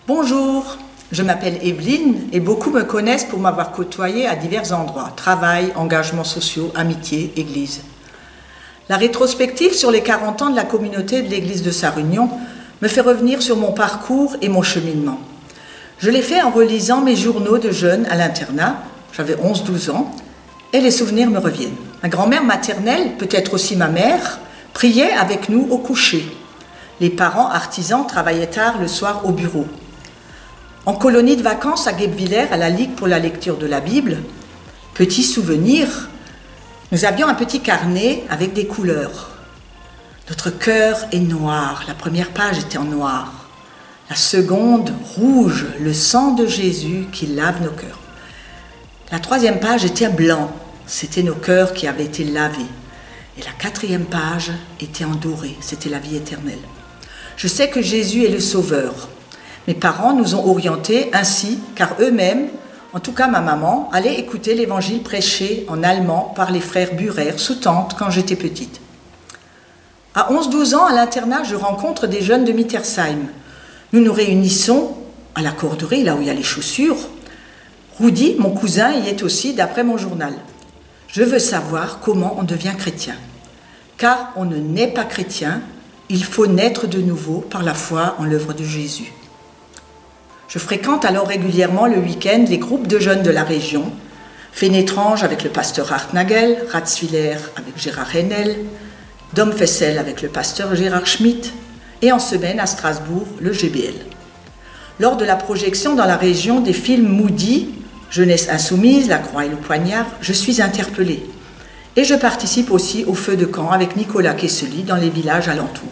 Bonjour, je m'appelle Evelyne et beaucoup me connaissent pour m'avoir côtoyée à divers endroits, travail, engagements sociaux, amitié, église. La rétrospective sur les 40 ans de la communauté de l'église de Sarre-Union me fait revenir sur mon parcours et mon cheminement. Je l'ai fait en relisant mes journaux de jeune à l'internat, j'avais 11-12 ans, et les souvenirs me reviennent. Ma grand-mère maternelle, peut-être aussi ma mère, priait avec nous au coucher. Les parents artisans travaillaient tard le soir au bureau. En colonie de vacances à Guebwiller, à la Ligue pour la lecture de la Bible, petit souvenir, nous avions un petit carnet avec des couleurs. Notre cœur est noir, la première page était en noir. La seconde, rouge, le sang de Jésus qui lave nos cœurs. La troisième page était blanc, c'était nos cœurs qui avaient été lavés. Et la quatrième page était en doré, c'était la vie éternelle. Je sais que Jésus est le Sauveur. Mes parents nous ont orientés ainsi, car eux-mêmes, en tout cas ma maman, allaient écouter l'évangile prêché en allemand par les frères Burer, sous tente, quand j'étais petite. À 11-12 ans, à l'internat, je rencontre des jeunes de Mittersheim. Nous nous réunissons à la corderie, là où il y a les chaussures. Rudy, mon cousin, y est aussi, d'après mon journal. Je veux savoir comment on devient chrétien. Car on ne naît pas chrétien, il faut naître de nouveau par la foi en l'œuvre de Jésus. Je fréquente alors régulièrement le week-end les groupes de jeunes de la région, Fénétrange avec le pasteur Hartnagel, Ratzwiller avec Gérard Henel, Domfessel avec le pasteur Gérard Schmitt, et en semaine à Strasbourg, le GBL. Lors de la projection dans la région des films Moody, Jeunesse insoumise, La Croix et le Poignard, je suis interpellée. Et je participe aussi au feu de camp avec Nicolas Kessely dans les villages alentours.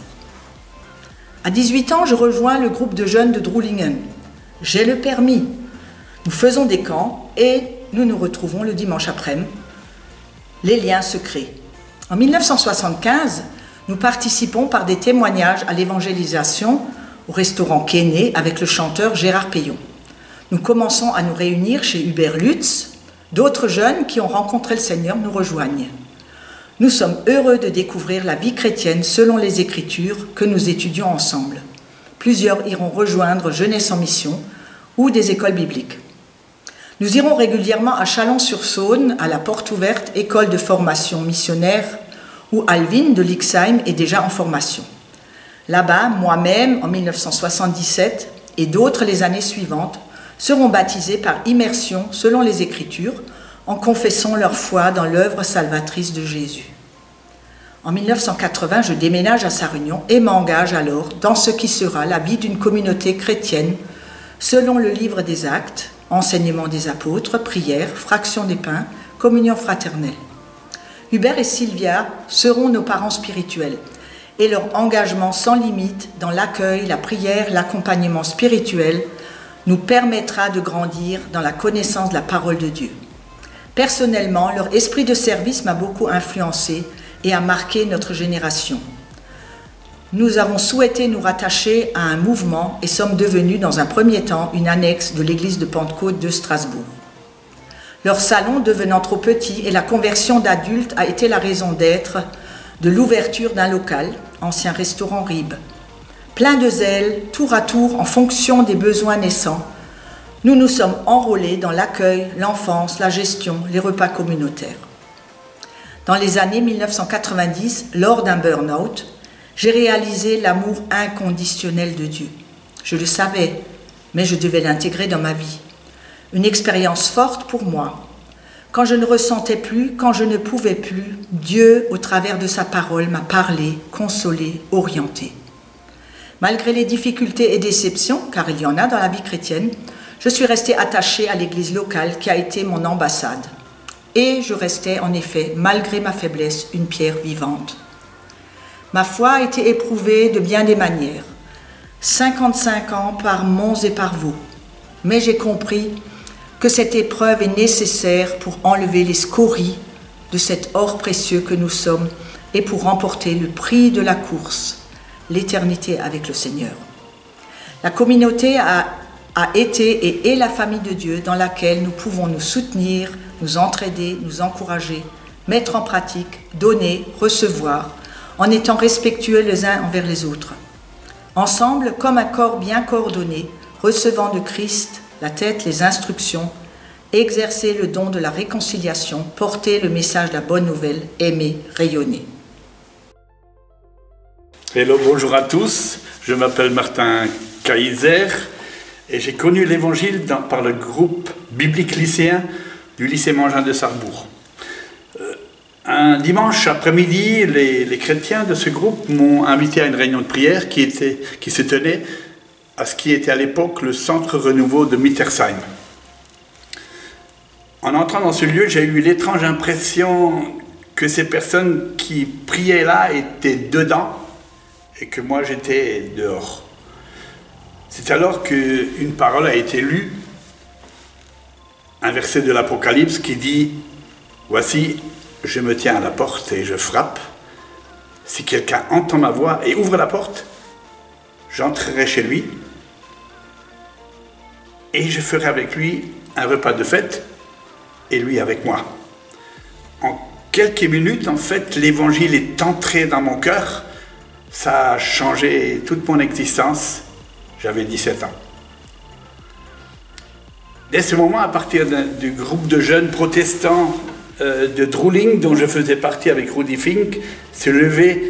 À 18 ans, je rejoins le groupe de jeunes de Drulingen. J'ai le permis. Nous faisons des camps et nous nous retrouvons le dimanche après-midi. Les liens se créent. En 1975, nous participons par des témoignages à l'évangélisation au restaurant Kéné avec le chanteur Gérard Payon. Nous commençons à nous réunir chez Hubert Lutz. D'autres jeunes qui ont rencontré le Seigneur nous rejoignent. Nous sommes heureux de découvrir la vie chrétienne selon les Écritures que nous étudions ensemble. Plusieurs iront rejoindre Jeunesse en mission ou des écoles bibliques. Nous irons régulièrement à Chalon-sur-Saône, à la Porte Ouverte, école de formation missionnaire, où Alvin de Lixheim est déjà en formation. Là-bas, moi-même, en 1977, et d'autres les années suivantes, seront baptisés par immersion selon les Écritures, en confessant leur foi dans l'œuvre salvatrice de Jésus. En 1980, je déménage à Sarre-Union et m'engage alors dans ce qui sera la vie d'une communauté chrétienne selon le livre des Actes, enseignement des apôtres, prières, fraction des pains, communion fraternelle. Hubert et Sylvia seront nos parents spirituels et leur engagement sans limite dans l'accueil, la prière, l'accompagnement spirituel nous permettra de grandir dans la connaissance de la parole de Dieu. Personnellement, leur esprit de service m'a beaucoup influencé et a marqué notre génération. Nous avons souhaité nous rattacher à un mouvement et sommes devenus dans un premier temps une annexe de l'église de Pentecôte de Strasbourg. Leur salon devenant trop petit et la conversion d'adultes a été la raison d'être de l'ouverture d'un local, ancien restaurant Rib. Plein de zèle, tour à tour en fonction des besoins naissants, nous nous sommes enrôlés dans l'accueil, l'enfance, la gestion, les repas communautaires. Dans les années 1990, lors d'un burn-out, j'ai réalisé l'amour inconditionnel de Dieu. Je le savais, mais je devais l'intégrer dans ma vie. Une expérience forte pour moi. Quand je ne ressentais plus, quand je ne pouvais plus, Dieu, au travers de sa parole, m'a parlé, consolé, orienté. Malgré les difficultés et déceptions, car il y en a dans la vie chrétienne, je suis restée attachée à l'église locale qui a été mon ambassade. Et je restais en effet, malgré ma faiblesse, une pierre vivante. Ma foi a été éprouvée de bien des manières. 55 ans par monts et par vaux. Mais j'ai compris que cette épreuve est nécessaire pour enlever les scories de cet or précieux que nous sommes et pour remporter le prix de la course, l'éternité avec le Seigneur. La communauté a été et est la famille de Dieu dans laquelle nous pouvons nous soutenir, nous entraider, nous encourager, mettre en pratique, donner, recevoir, en étant respectueux les uns envers les autres. Ensemble, comme un corps bien coordonné, recevant de Christ la tête, les instructions, exercer le don de la réconciliation, porter le message de la bonne nouvelle, aimer, rayonner. Hello, bonjour à tous, je m'appelle Martin Kaiser et j'ai connu l'évangile par le groupe biblique lycéen du lycée Mangin de Sarrebourg. Un dimanche après-midi, les chrétiens de ce groupe m'ont invité à une réunion de prière qui se tenait à ce qui était à l'époque le centre renouveau de Mittersheim. En entrant dans ce lieu, j'ai eu l'étrange impression que ces personnes qui priaient là étaient dedans et que moi j'étais dehors. C'est alors qu'une parole a été lue, un verset de l'Apocalypse qui dit « Voici, je me tiens à la porte et je frappe. Si quelqu'un entend ma voix et ouvre la porte, j'entrerai chez lui et je ferai avec lui un repas de fête et lui avec moi. » En quelques minutes, en fait, l'évangile est entré dans mon cœur. Ça a changé toute mon existence. J'avais 17 ans. Dès ce moment, à partir du groupe de jeunes protestants de Drooling, dont je faisais partie avec Rudy Fink, se levait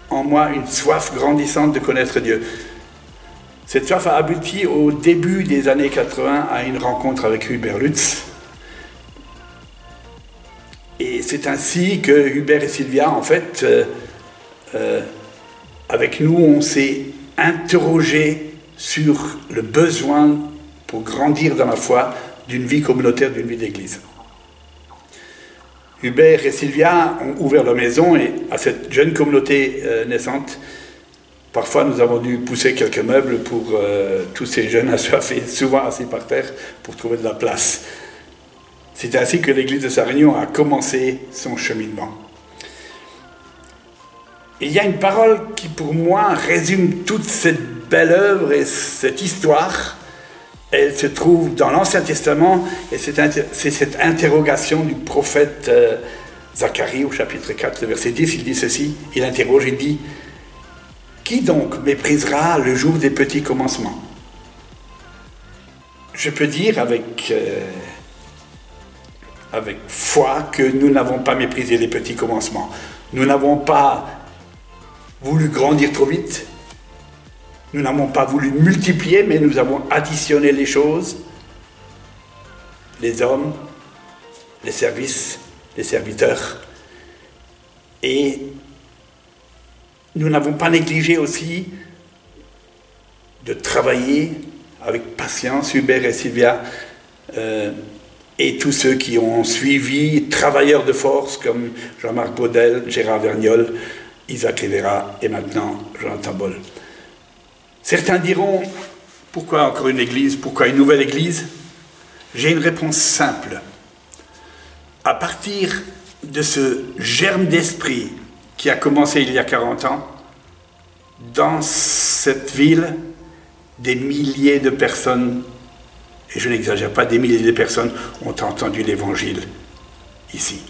en moi une soif grandissante de connaître Dieu. Cette soif a abouti au début des années 80 à une rencontre avec Hubert Lutz. Et c'est ainsi que Hubert et Sylvia, en fait, avec nous, on s'est interrogé sur le besoin pour grandir dans la foi d'une vie communautaire, d'une vie d'église. Hubert et Sylvia ont ouvert leur maison et à cette jeune communauté naissante, parfois nous avons dû pousser quelques meubles pour tous ces jeunes assoiffés, souvent assis par terre, pour trouver de la place. C'est ainsi que l'église de Sarre-Union a commencé son cheminement. Il y a une parole qui, pour moi, résume toute cette belle œuvre et cette histoire. Elle se trouve dans l'Ancien Testament et c'est cette interrogation du prophète Zacharie au chapitre 4, le verset 10. Il dit ceci, il interroge, il dit « Qui donc méprisera le jour des petits commencements ?» Je peux dire avec foi que nous n'avons pas méprisé les petits commencements. Nous n'avons pas voulu grandir trop vite. Nous n'avons pas voulu multiplier, mais nous avons additionné les choses, les hommes, les services, les serviteurs. Et nous n'avons pas négligé aussi de travailler avec patience, Hubert et Sylvia, et tous ceux qui ont suivi, travailleurs de force comme Jean-Marc Baudel, Gérard Vergnol, Isaac Rivera et maintenant Jonathan Boll. Certains diront, pourquoi encore une église, pourquoi une nouvelle église? J'ai une réponse simple. À partir de ce germe d'esprit qui a commencé il y a 40 ans, dans cette ville, des milliers de personnes, et je n'exagère pas, des milliers de personnes ont entendu l'évangile ici.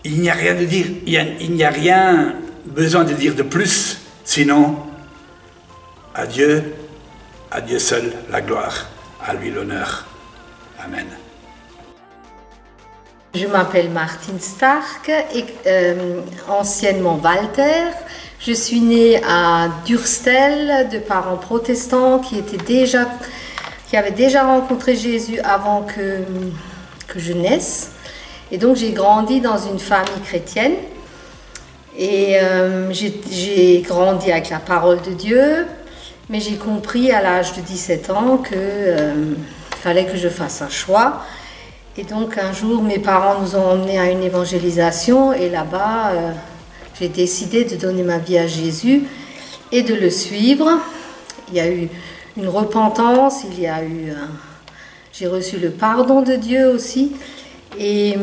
Il n'y a rien de dire, il n'y a rien besoin de dire de plus, sinon à Dieu seul la gloire, à lui l'honneur. Amen. Je m'appelle Martine Stark, anciennement Walter. Je suis née à Durstel de parents protestants qui avaient déjà rencontré Jésus avant que je naisse. Et donc j'ai grandi dans une famille chrétienne. Et j'ai grandi avec la parole de Dieu. Mais j'ai compris à l'âge de 17 ans qu'il fallait que je fasse un choix. Et donc un jour, mes parents nous ont emmenés à une évangélisation et là-bas, j'ai décidé de donner ma vie à Jésus et de le suivre. Il y a eu une repentance, j'ai reçu le pardon de Dieu aussi. Et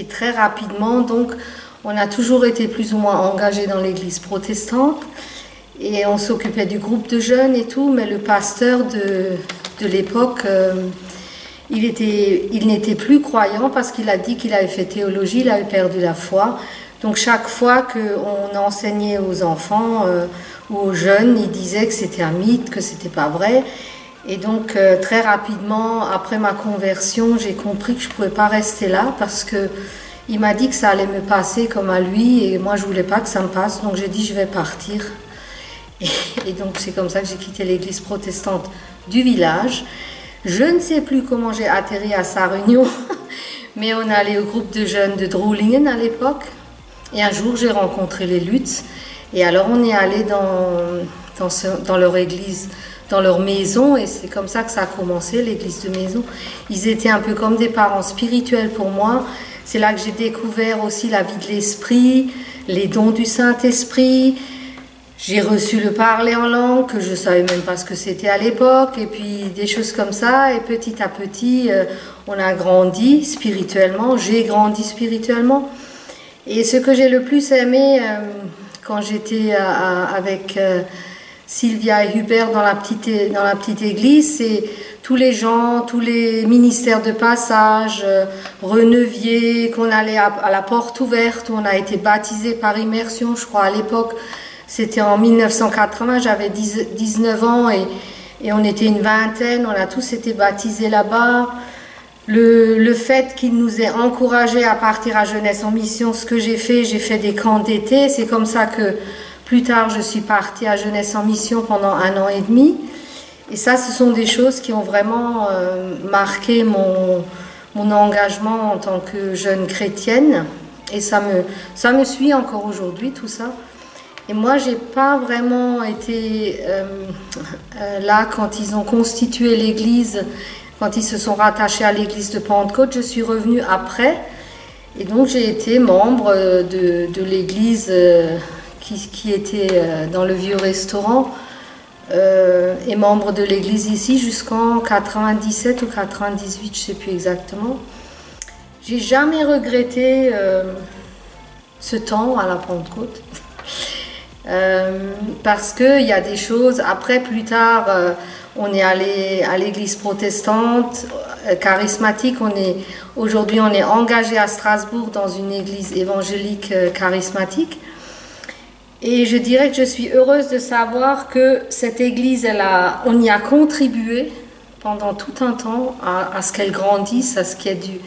très rapidement, donc, on a toujours été plus ou moins engagés dans l'église protestante. Et on s'occupait du groupe de jeunes et tout, mais le pasteur de l'époque, il n'était plus croyant parce qu'il a dit qu'il avait fait théologie, il avait perdu la foi. Donc chaque fois qu'on enseignait aux enfants ou aux jeunes, ils disaient que c'était un mythe, que c'était pas vrai. Et donc très rapidement, après ma conversion, j'ai compris que je pouvais pas rester là parce que il m'a dit que ça allait me passer comme à lui et moi je voulais pas que ça me passe, donc j'ai dit je vais partir. Et donc c'est comme ça que j'ai quitté l'église protestante du village. Je ne sais plus comment j'ai atterri à Sarre-Union, mais on allait au groupe de jeunes de Droulingen à l'époque. Et un jour, j'ai rencontré les Lutz. Et alors, on est allé dans leur église, dans leur maison. Et c'est comme ça que ça a commencé, l'église de maison. Ils étaient un peu comme des parents spirituels pour moi. C'est là que j'ai découvert aussi la vie de l'esprit, les dons du Saint-Esprit. J'ai reçu le parler en langue, que je ne savais même pas ce que c'était à l'époque. Et puis, des choses comme ça. Et petit à petit, on a grandi spirituellement. J'ai grandi spirituellement. Et ce que j'ai le plus aimé quand j'étais avec Sylvia et Hubert dans la petite église, c'est tous les gens, tous les ministères de passage, Renevier, qu'on allait à la porte ouverte, où on a été baptisé par immersion, je crois à l'époque, c'était en 1980, j'avais 19 ans et on était une vingtaine, on a tous été baptisés là-bas. Le fait qu'il nous ait encouragés à partir à Jeunesse en Mission, ce que j'ai fait des camps d'été. C'est comme ça que plus tard, je suis partie à Jeunesse en Mission pendant 1 an et demi. Et ça, ce sont des choses qui ont vraiment marqué mon engagement en tant que jeune chrétienne. Et ça me suit encore aujourd'hui, tout ça. Et moi, j'ai pas vraiment été là quand ils ont constitué l'église. Quand ils se sont rattachés à l'église de Pentecôte, je suis revenue après. Et donc, j'ai été membre de l'église qui était dans le vieux restaurant et membre de l'église ici jusqu'en 97 ou 98, je ne sais plus exactement. J'ai jamais regretté ce temps à la Pentecôte. Parce qu'il y a des choses, après, plus tard, on est allé à l'église protestante, charismatique. Aujourd'hui, on est engagé à Strasbourg dans une église évangélique charismatique. Et je dirais que je suis heureuse de savoir que cette église, on y a contribué pendant tout un temps à ce qu'elle grandisse, à ce qu'il y ait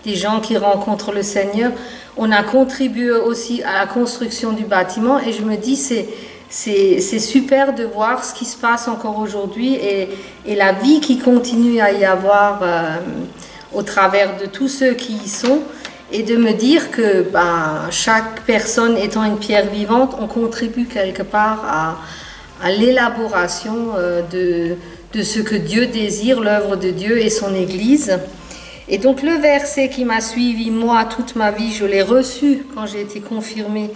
des gens qui rencontrent le Seigneur. On a contribué aussi à la construction du bâtiment et je me dis c'est super de voir ce qui se passe encore aujourd'hui et la vie qui continue à y avoir au travers de tous ceux qui y sont et de me dire que chaque personne étant une pierre vivante, on contribue quelque part à l'élaboration de ce que Dieu désire, l'œuvre de Dieu et son Église. Et donc le verset qui m'a suivi, moi, toute ma vie, je l'ai reçu quand j'ai été confirmée.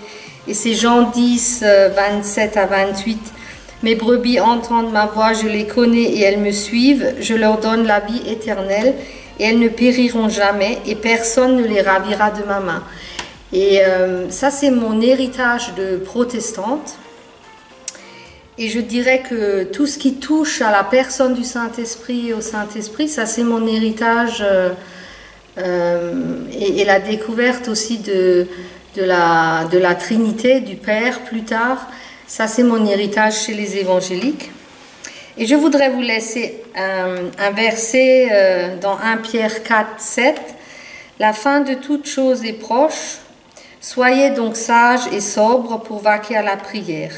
Et c'est Jean 10, 27 à 28. Mes brebis entendent ma voix, je les connais et elles me suivent. Je leur donne la vie éternelle et elles ne périront jamais et personne ne les ravira de ma main. Et ça, c'est mon héritage de protestante. Et je dirais que tout ce qui touche à la personne du Saint-Esprit et au Saint-Esprit, ça c'est mon héritage et la découverte aussi de la Trinité, du Père plus tard. Ça c'est mon héritage chez les évangéliques. Et je voudrais vous laisser un verset dans 1 Pierre 4, 7. La fin de toute chose est proche. Soyez donc sages et sobres pour vaquer à la prière.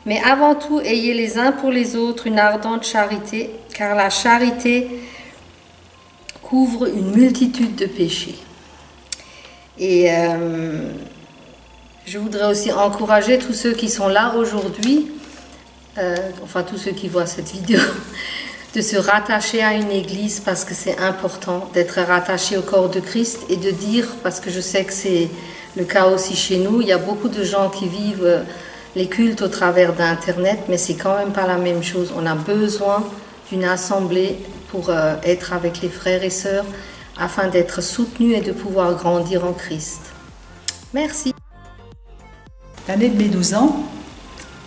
Mais avant tout, ayez les uns pour les autres une ardente charité, car la charité couvre une multitude de péchés. Et je voudrais aussi encourager tous ceux qui sont là aujourd'hui, enfin tous ceux qui voient cette vidéo, de se rattacher à une église parce que c'est important d'être rattaché au corps de Christ et de dire, parce que je sais que c'est le cas aussi chez nous, il y a beaucoup de gens qui vivent les cultes au travers d'Internet, mais c'est quand même pas la même chose. On a besoin d'une assemblée pour être avec les frères et sœurs afin d'être soutenus et de pouvoir grandir en Christ. Merci. L'année de mes 12 ans,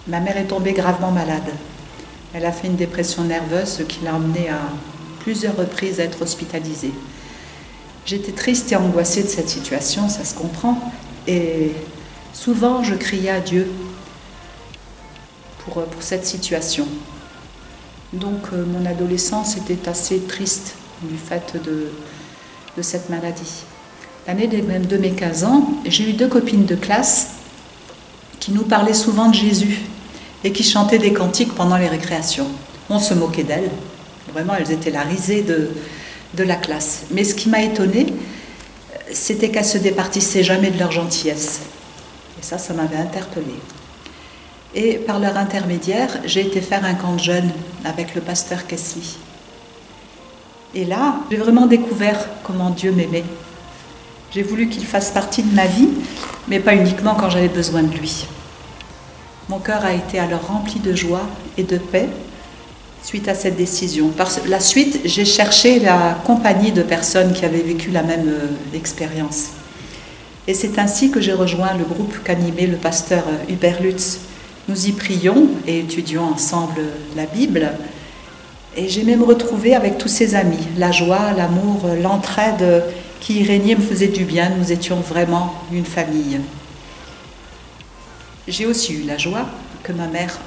ma mère est tombée gravement malade. Elle a fait une dépression nerveuse, ce qui l'a emmenée à plusieurs reprises à être hospitalisée. J'étais triste et angoissée de cette situation, ça se comprend, Et souvent, je criais à Dieu pour cette situation. Donc, mon adolescence était assez triste du fait de cette maladie. L'année de mes 15 ans, j'ai eu 2 copines de classe qui nous parlaient souvent de Jésus et qui chantaient des cantiques pendant les récréations. On se moquait d'elles. Vraiment, elles étaient la risée de la classe. Mais ce qui m'a étonnée, c'était qu'elles ne se départissaient jamais de leur gentillesse. Et ça m'avait interpellée. Et par leur intermédiaire, j'ai été faire un camp de jeunes avec le pasteur Kessly. Et là, j'ai vraiment découvert comment Dieu m'aimait. J'ai voulu qu'il fasse partie de ma vie, mais pas uniquement quand j'avais besoin de lui. Mon cœur a été alors rempli de joie et de paix suite à cette décision. Par la suite, j'ai cherché la compagnie de personnes qui avaient vécu la même expérience. Et c'est ainsi que j'ai rejoint le groupe qu'animait le pasteur Hubert Lutz. Nous y prions et étudions ensemble la Bible. Et j'ai même retrouvé avec tous ses amis. La joie, l'amour, l'entraide qui y régnait me faisait du bien. Nous étions vraiment une famille. J'ai aussi eu la joie que ma mère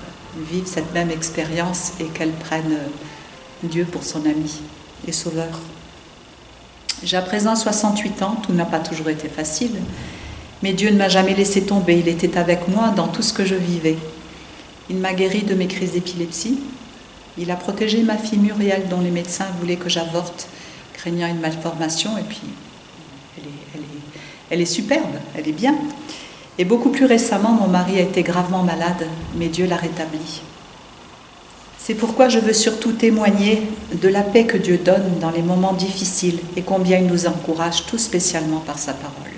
vive cette même expérience et qu'elle prenne Dieu pour son ami et sauveur. J'ai à présent 68 ans, tout n'a pas toujours été facile, mais Dieu ne m'a jamais laissé tomber, il était avec moi dans tout ce que je vivais. Il m'a guéri de mes crises d'épilepsie, il a protégé ma fille Muriel dont les médecins voulaient que j'avorte, craignant une malformation, et puis elle est superbe, elle est bien. Et beaucoup plus récemment, mon mari a été gravement malade, mais Dieu l'a rétabli. C'est pourquoi je veux surtout témoigner de la paix que Dieu donne dans les moments difficiles et combien il nous encourage tout spécialement par sa parole.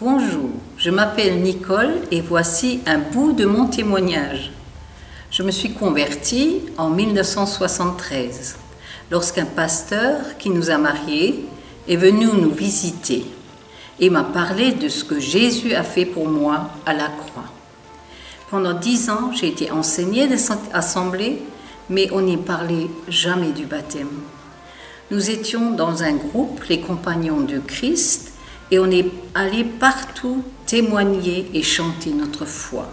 Bonjour, je m'appelle Nicole et voici un bout de mon témoignage. Je me suis convertie en 1973, lorsqu'un pasteur qui nous a mariés est venu nous visiter et m'a parlé de ce que Jésus a fait pour moi à la croix. Pendant 10 ans, j'ai été enseignée de cette assemblée, mais on n'y parlait jamais du baptême. Nous étions dans un groupe, les Compagnons de Christ, et on est allé partout témoigner et chanter notre foi.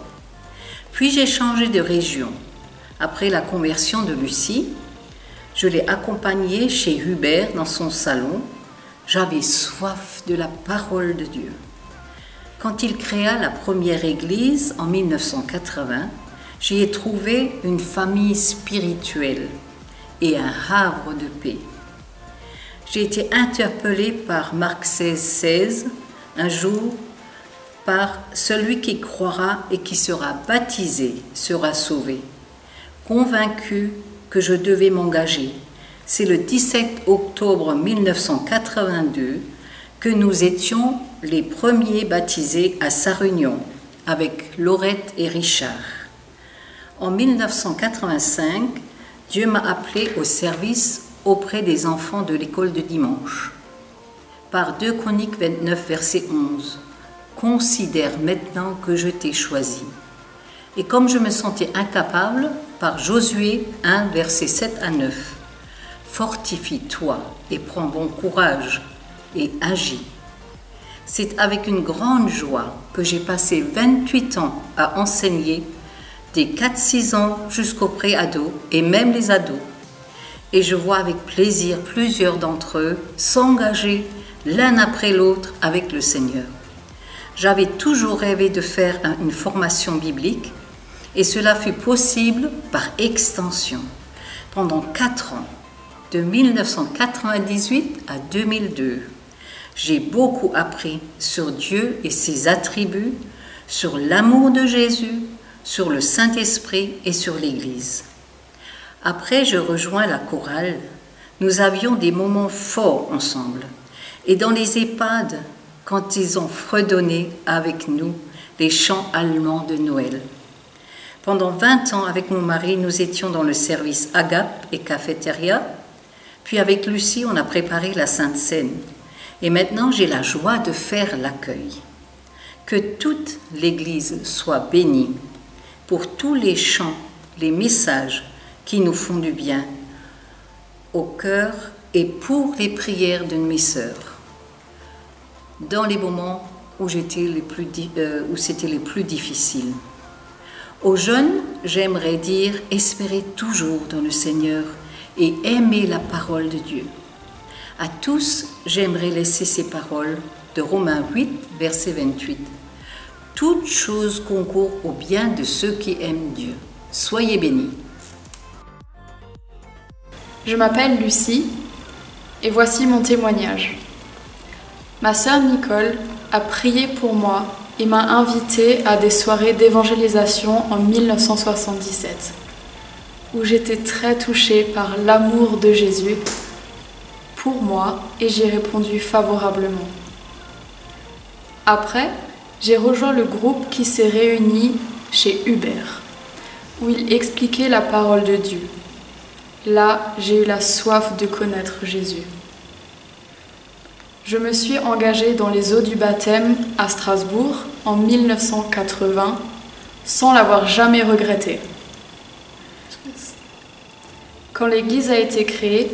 Puis j'ai changé de région. Après la conversion de Lucie, je l'ai accompagnée chez Hubert dans son salon. J'avais soif de la parole de Dieu. Quand il créa la première église en 1980, j'y ai trouvé une famille spirituelle et un havre de paix. J'ai été interpellée par Marc 16,16, un jour, par « Celui qui croira et qui sera baptisé sera sauvé », convaincue que je devais m'engager. C'est le 17 octobre 1982 que nous étions les premiers baptisés à Sarre-Union avec Laurette et Richard. En 1985, Dieu m'a appelé au service auprès des enfants de l'école de dimanche. Par 2 Chroniques 29, verset 11, « Considère maintenant que je t'ai choisi ». Et comme je me sentais incapable, par Josué 1, verset 7 à 9, « Fortifie-toi et prends bon courage et agis ». C'est avec une grande joie que j'ai passé 28 ans à enseigner, des 4-6 ans jusqu'aux pré-ados et même les ados. Et je vois avec plaisir plusieurs d'entre eux s'engager l'un après l'autre avec le Seigneur. J'avais toujours rêvé de faire une formation biblique et cela fut possible par extension. Pendant 4 ans, de 1998 à 2002, j'ai beaucoup appris sur Dieu et ses attributs, sur l'amour de Jésus, sur le Saint-Esprit et sur l'Église. Après, je rejoins la chorale. Nous avions des moments forts ensemble. Et dans les EHPAD, quand ils ont fredonné avec nous les chants allemands de Noël. Pendant 20 ans, avec mon mari, nous étions dans le service Agape et cafétéria. Puis avec Lucie, on a préparé la Sainte Seine. Et maintenant, j'ai la joie de faire l'accueil. Que toute l'Église soit bénie pour tous les chants, les messages qui nous font du bien au cœur et pour les prières de mes sœurs. dans les moments où c'était les plus difficiles. Aux jeunes, j'aimerais dire espérez toujours dans le Seigneur et aimez la parole de Dieu. À tous, j'aimerais laisser ces paroles de Romains 8, verset 28. Toute chose concourt au bien de ceux qui aiment Dieu. Soyez bénis. Je m'appelle Lucie et voici mon témoignage. Ma sœur Nicole a prié pour moi et m'a invitée à des soirées d'évangélisation en 1977, où j'étais très touchée par l'amour de Jésus pour moi et j'ai répondu favorablement. Après, j'ai rejoint le groupe qui s'est réuni chez Hubert, où il expliquait la parole de Dieu. Là, j'ai eu la soif de connaître Jésus. Je me suis engagée dans les eaux du baptême à Strasbourg en 1980 sans l'avoir jamais regretté. Quand l'église a été créée,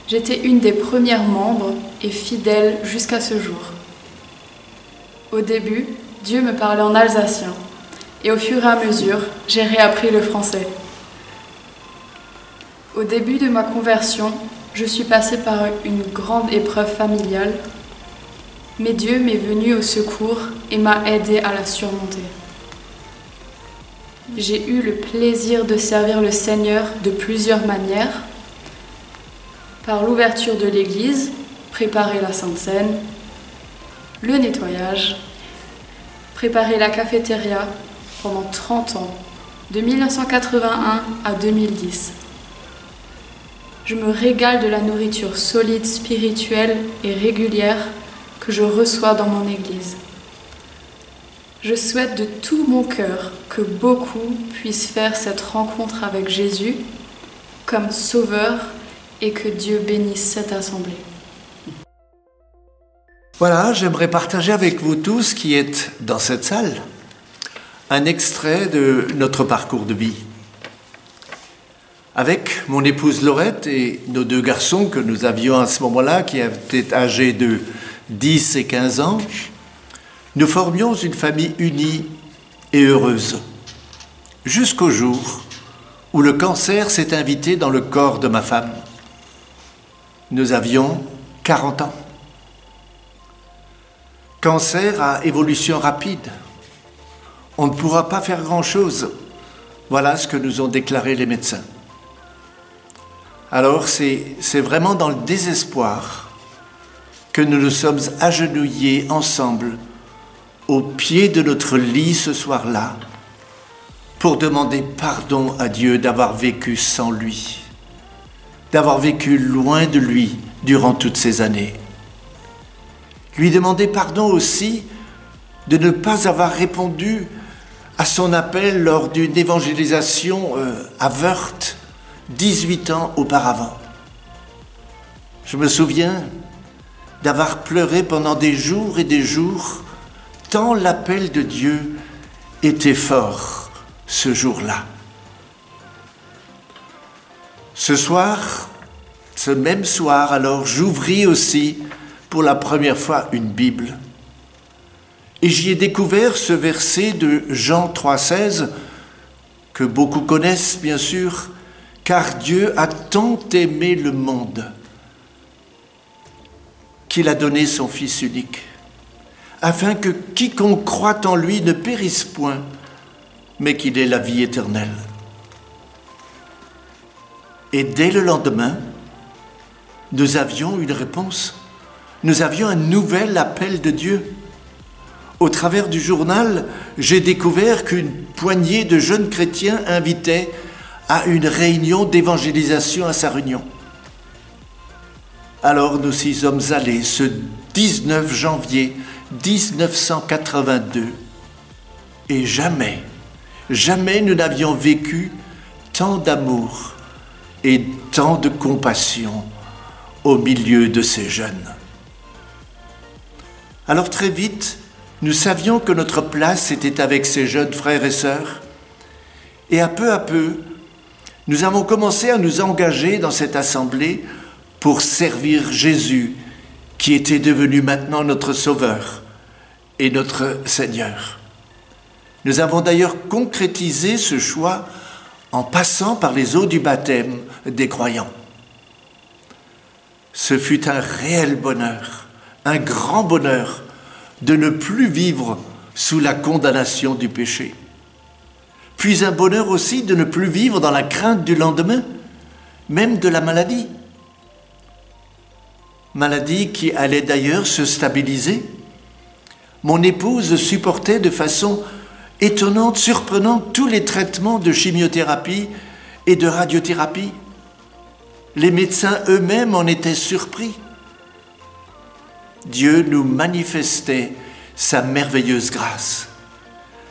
j'étais une des premières membres et fidèle jusqu'à ce jour. Au début, Dieu me parlait en alsacien et au fur et à mesure, j'ai réappris le français. Au début de ma conversion, je suis passée par une grande épreuve familiale, mais Dieu m'est venu au secours et m'a aidée à la surmonter. J'ai eu le plaisir de servir le Seigneur de plusieurs manières, par l'ouverture de l'église, préparer la Sainte Seine, le nettoyage, préparer la cafétéria pendant 30 ans, de 1981 à 2010. Je me régale de la nourriture solide, spirituelle et régulière que je reçois dans mon église. Je souhaite de tout mon cœur que beaucoup puissent faire cette rencontre avec Jésus comme Sauveur et que Dieu bénisse cette assemblée. Voilà, j'aimerais partager avec vous tous qui êtes dans cette salle un extrait de notre parcours de vie. Avec mon épouse Laurette et nos 2 garçons que nous avions à ce moment-là, qui étaient âgés de 10 et 15 ans, nous formions une famille unie et heureuse, jusqu'au jour où le cancer s'est invité dans le corps de ma femme. Nous avions 40 ans. Cancer à évolution rapide. On ne pourra pas faire grand-chose. Voilà ce que nous ont déclaré les médecins. Alors c'est vraiment dans le désespoir que nous nous sommes agenouillés ensemble au pied de notre lit ce soir-là pour demander pardon à Dieu d'avoir vécu sans lui, d'avoir vécu loin de lui durant toutes ces années. Lui demander pardon aussi de ne pas avoir répondu à son appel lors d'une évangélisation à Wörth, 18 ans auparavant. Je me souviens d'avoir pleuré pendant des jours et des jours, tant l'appel de Dieu était fort ce jour-là. Ce soir, ce même soir, alors, j'ouvris aussi pour la première fois une Bible. Et j'y ai découvert ce verset de Jean 3,16, que beaucoup connaissent bien sûr, « Car Dieu a tant aimé le monde qu'il a donné son Fils unique, afin que quiconque croit en lui ne périsse point, mais qu'il ait la vie éternelle. » Et dès le lendemain, nous avions une réponse. Nous avions un nouvel appel de Dieu. Au travers du journal, j'ai découvert qu'une poignée de jeunes chrétiens invitaient à une réunion d'évangélisation à Sarre-Union. Alors nous y sommes allés ce 19 janvier 1982 et jamais nous n'avions vécu tant d'amour et tant de compassion au milieu de ces jeunes. Alors très vite, nous savions que notre place était avec ces jeunes frères et sœurs, et à peu, nous avons commencé à nous engager dans cette assemblée pour servir Jésus qui était devenu maintenant notre Sauveur et notre Seigneur. Nous avons d'ailleurs concrétisé ce choix en passant par les eaux du baptême des croyants. Ce fut un réel bonheur, un grand bonheur de ne plus vivre sous la condamnation du péché. Puis un bonheur aussi de ne plus vivre dans la crainte du lendemain, même de la maladie. Maladie qui allait d'ailleurs se stabiliser. Mon épouse supportait de façon étonnante, surprenante, tous les traitements de chimiothérapie et de radiothérapie. Les médecins eux-mêmes en étaient surpris. Dieu nous manifestait sa merveilleuse grâce.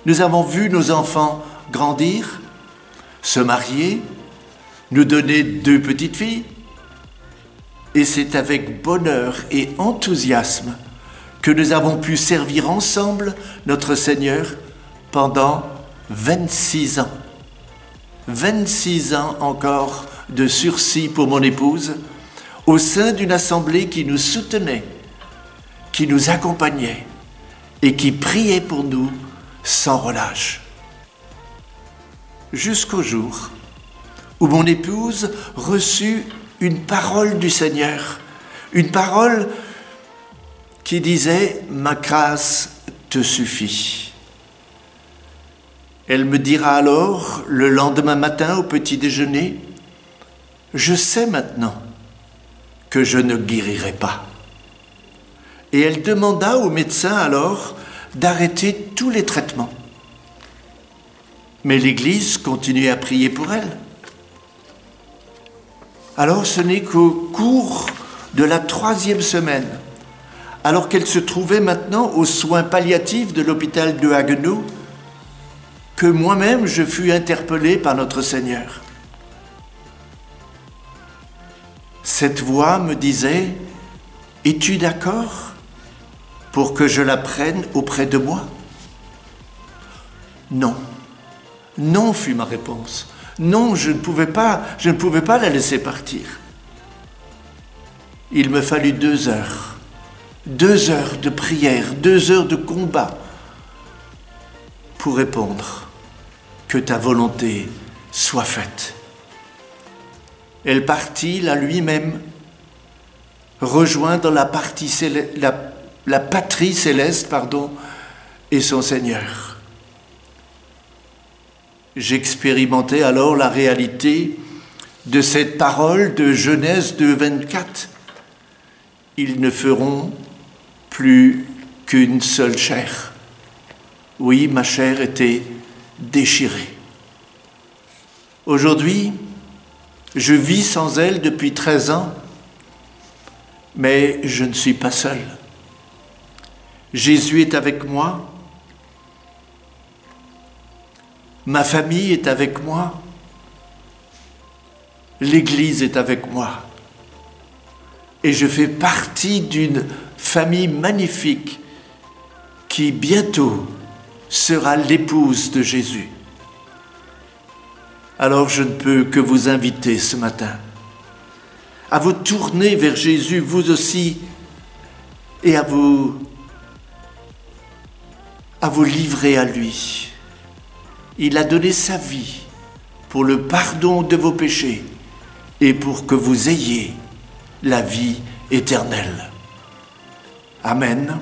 Nous avons vu nos enfants grandir, se marier, nous donner 2 petites filles. Et c'est avec bonheur et enthousiasme que nous avons pu servir ensemble notre Seigneur pendant 26 ans. 26 ans encore de sursis pour mon épouse, au sein d'une assemblée qui nous soutenait, qui nous accompagnait et qui priait pour nous sans relâche. Jusqu'au jour où mon épouse reçut une parole du Seigneur, une parole qui disait « Ma grâce te suffit ». Elle me dira alors, le lendemain matin au petit déjeuner, « Je sais maintenant que je ne guérirai pas ». Et elle demanda au médecin alors d'arrêter tous les traitements. Mais l'Église continuait à prier pour elle. Alors ce n'est qu'au cours de la 3e semaine, alors qu'elle se trouvait maintenant aux soins palliatifs de l'hôpital de Haguenau, que moi-même je fus interpellé par notre Seigneur. Cette voix me disait « Es-tu d'accord pour que je la prenne auprès de moi ?» Non. Non, fut ma réponse. Non, je ne pouvais pas la laisser partir. Il me fallut 2 heures. 2 heures de prière, 2 heures de combat pour répondre que ta volonté soit faite. Elle partit là lui-même, rejoindre la patrie céleste, et son Seigneur. J'expérimentais alors la réalité de cette parole de Genèse 2:24. Ils ne feront plus qu'une seule chair. Oui, ma chair était déchirée. Aujourd'hui, je vis sans elle depuis 13 ans, mais je ne suis pas seul. Jésus est avec moi. Ma famille est avec moi. L'Église est avec moi. Et je fais partie d'une famille magnifique qui bientôt sera l'épouse de Jésus. Alors je ne peux que vous inviter ce matin à vous tourner vers Jésus, vous aussi, et à vous livrer à lui. Il a donné sa vie pour le pardon de vos péchés et pour que vous ayez la vie éternelle. Amen.